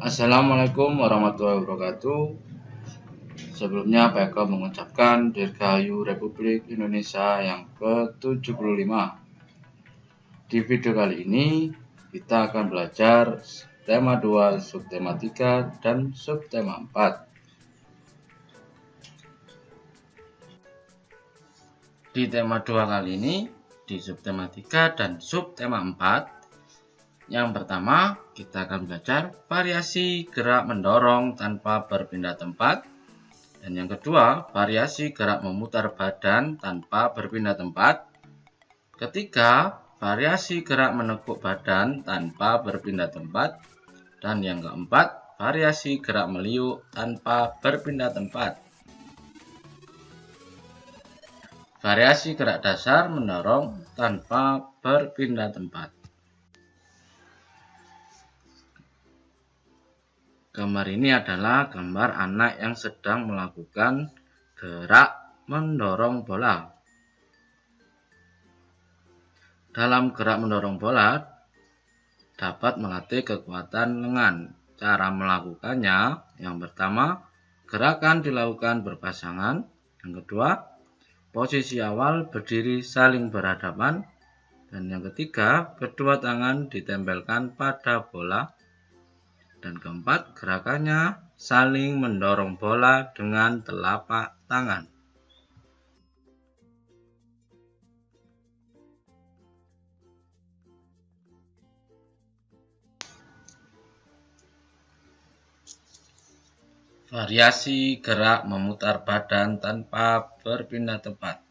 Assalamualaikum warahmatullahi wabarakatuh. Sebelumnya Pak Eko mengucapkan Dirgahayu Republik Indonesia yang ke-75. Di video kali ini kita akan belajar tema 2, subtema 3, dan subtema 4. Di tema 2 kali ini, di subtema 3 dan subtema 4, yang pertama kita akan belajar variasi gerak mendorong tanpa berpindah tempat. Dan yang kedua, variasi gerak memutar badan tanpa berpindah tempat. Ketiga, variasi gerak menekuk badan tanpa berpindah tempat. Dan yang keempat, variasi gerak meliuk tanpa berpindah tempat. Variasi gerak dasar mendorong tanpa berpindah tempat. Gambar ini adalah gambar anak yang sedang melakukan gerak mendorong bola. Dalam gerak mendorong bola dapat melatih kekuatan lengan. Cara melakukannya, yang pertama, gerakan dilakukan berpasangan. Yang kedua, posisi awal berdiri saling berhadapan. Dan yang ketiga, kedua tangan ditempelkan pada bola. Dan keempat, gerakannya saling mendorong bola dengan telapak tangan. Variasi gerak memutar badan tanpa berpindah tempat.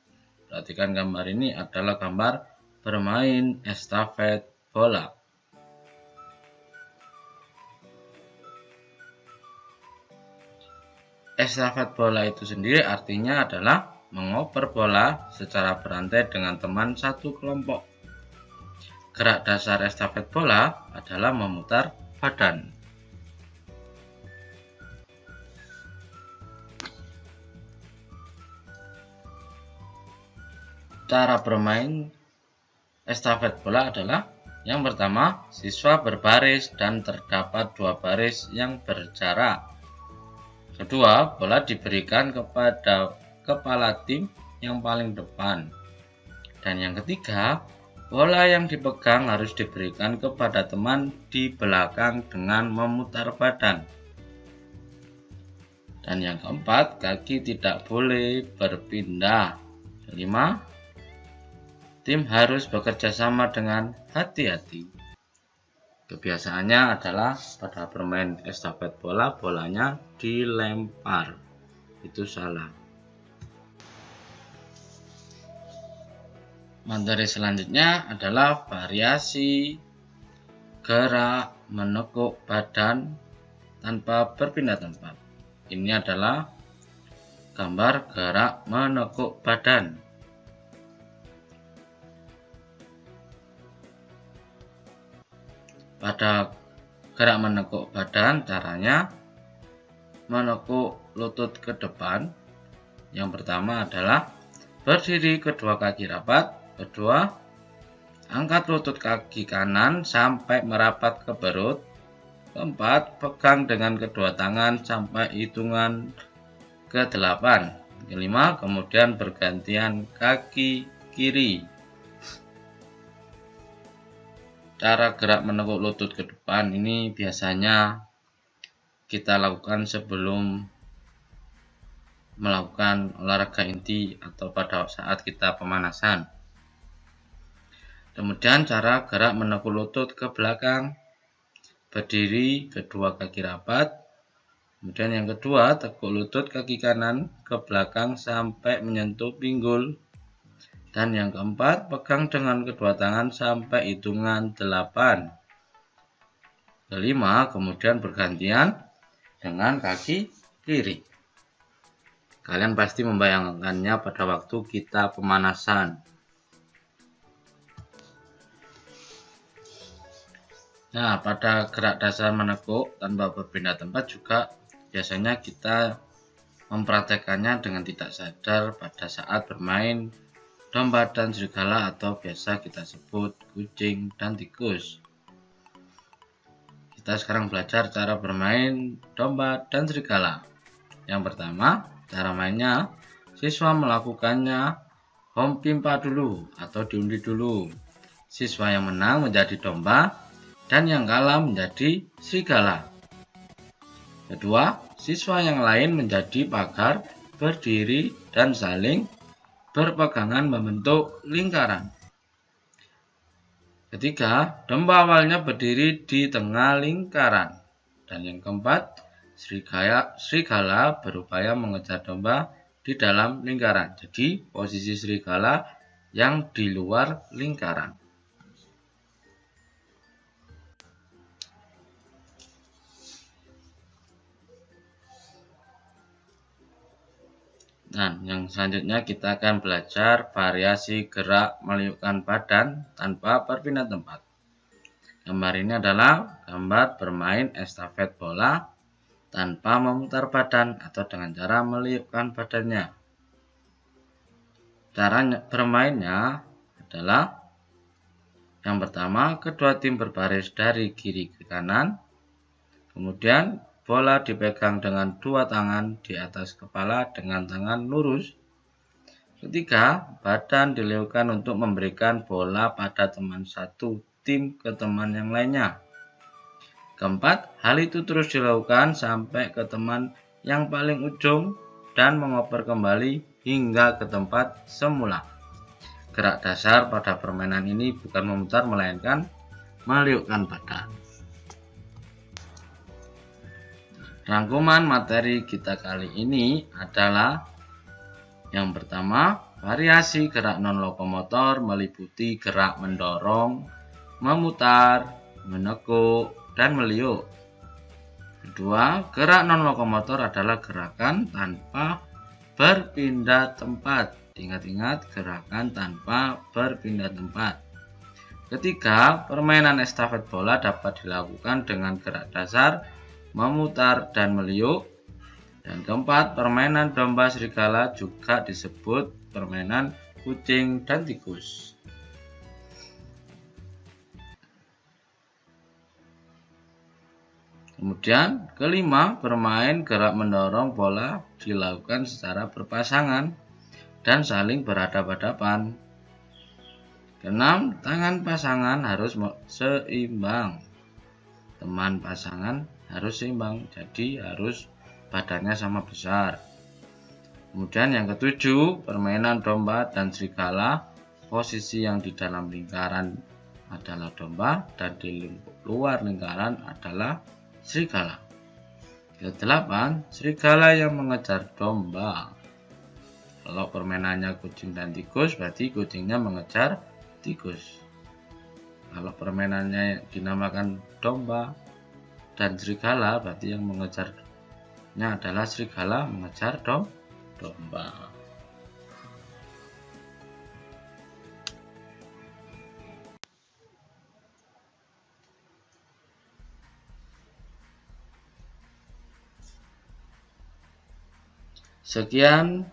Perhatikan gambar ini adalah gambar bermain estafet bola. Estafet bola itu sendiri artinya adalah mengoper bola secara berantai dengan teman satu kelompok. Gerak dasar estafet bola adalah memutar badan. Cara bermain estafet bola adalah yang pertama, siswa berbaris dan terdapat dua baris yang berjarak. Kedua, bola diberikan kepada kepala tim yang paling depan. Dan yang ketiga, bola yang dipegang harus diberikan kepada teman di belakang dengan memutar badan. Dan yang keempat, kaki tidak boleh berpindah. Kelima, tim harus bekerja sama dengan hati-hati. Kebiasaannya adalah pada bermain estafet bola, bolanya dilempar. Itu salah. Materi selanjutnya adalah variasi gerak menekuk badan tanpa berpindah tempat. Ini adalah gambar gerak menekuk badan. Pada gerak menekuk badan, caranya menekuk lutut ke depan. Yang pertama adalah berdiri kedua kaki rapat. Kedua, angkat lutut kaki kanan sampai merapat ke perut. Keempat, pegang dengan kedua tangan sampai hitungan ke-8. Kelima, kemudian bergantian kaki kiri. Cara gerak menekuk lutut ke depan ini biasanya kita lakukan sebelum melakukan olahraga inti atau pada saat kita pemanasan. Kemudian cara gerak menekuk lutut ke belakang, berdiri kedua kaki rapat. Kemudian yang kedua, tekuk lutut kaki kanan ke belakang sampai menyentuh pinggul. Dan yang keempat, pegang dengan kedua tangan sampai hitungan 8. Kelima, kemudian bergantian dengan kaki kiri. Kalian pasti membayangkannya pada waktu kita pemanasan. Nah, pada gerak dasar menekuk tanpa berpindah tempat juga biasanya kita mempraktekannya dengan tidak sadar pada saat bermain domba dan serigala atau biasa kita sebut kucing dan tikus. Kita Kita sekarang belajar cara bermain domba dan serigala. Yang pertama, cara mainnya, siswa melakukannya home pimpa dulu atau diundi dulu. Siswa yang menang menjadi domba dan yang kalah menjadi serigala. Kedua, siswa yang lain menjadi pagar, berdiri dan saling berpegangan membentuk lingkaran. Ketiga, domba awalnya berdiri di tengah lingkaran. Dan yang keempat, serigala berupaya mengejar domba di dalam lingkaran. Jadi, posisi serigala yang di luar lingkaran. Nah, yang selanjutnya kita akan belajar variasi gerak meliukkan badan tanpa berpindah tempat. Gambar ini adalah gambar bermain estafet bola tanpa memutar badan atau dengan cara meliukkan badannya. Cara bermainnya adalah yang pertama, kedua tim berbaris dari kiri ke kanan. Kemudian bola dipegang dengan dua tangan di atas kepala dengan tangan lurus. Ketiga, badan diliukkan untuk memberikan bola pada teman satu tim ke teman yang lainnya. Keempat, hal itu terus dilakukan sampai ke teman yang paling ujung dan mengoper kembali hingga ke tempat semula. Gerak dasar pada permainan ini bukan memutar melainkan meliukkan badan. Rangkuman materi kita kali ini adalah yang pertama, variasi gerak non-lokomotor meliputi gerak mendorong, memutar, menekuk, dan meliuk. Kedua, gerak non-lokomotor adalah gerakan tanpa berpindah tempat. Ingat-ingat, gerakan tanpa berpindah tempat. Ketiga, permainan estafet bola dapat dilakukan dengan gerak dasar, memutar dan meliuk. Dan keempat, permainan domba serigala juga disebut permainan kucing dan tikus. Kemudian kelima, bermain gerak mendorong bola dilakukan secara berpasangan dan saling berhadapan-hadapan. Keenam, tangan pasangan harus seimbang. Teman pasangan harus seimbang, jadi harus badannya sama besar. Kemudian yang ketujuh, permainan domba dan serigala, posisi yang di dalam lingkaran adalah domba dan di luar lingkaran adalah serigala. Kedelapan, serigala yang mengejar domba. Kalau permainannya kucing dan tikus, berarti kucingnya mengejar tikus. Kalau permainannya dinamakan domba dan serigala, berarti yang mengejarnya adalah serigala mengejar domba. Sekian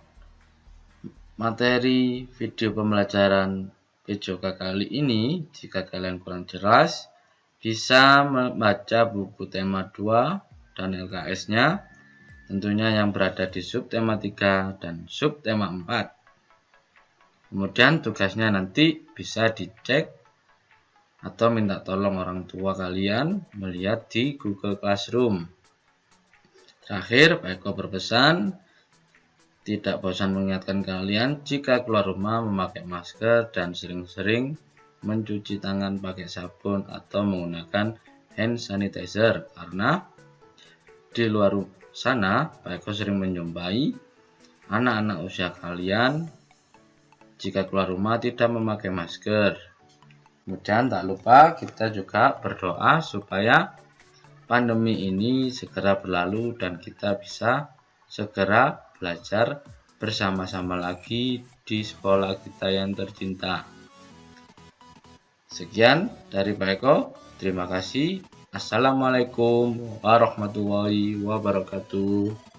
materi video pembelajaran PJOK kali ini. Jika kalian kurang jelas, bisa membaca buku tema 2 dan LKS-nya, tentunya yang berada di subtema 3 dan subtema 4. Kemudian tugasnya nanti bisa dicek atau minta tolong orang tua kalian melihat di Google Classroom. Terakhir, Pak Eko berpesan, tidak bosan mengingatkan kalian jika keluar rumah memakai masker dan sering-sering mencuci tangan pakai sabun atau menggunakan hand sanitizer, karena di luar sana Pak Eko sering menjumpai anak-anak usia kalian jika keluar rumah tidak memakai masker. Kemudian tak lupa kita juga berdoa supaya pandemi ini segera berlalu dan kita bisa segera belajar bersama-sama lagi di sekolah kita yang tercinta. Sekian dari Pak Eko, terima kasih. Assalamualaikum warahmatullahi wabarakatuh.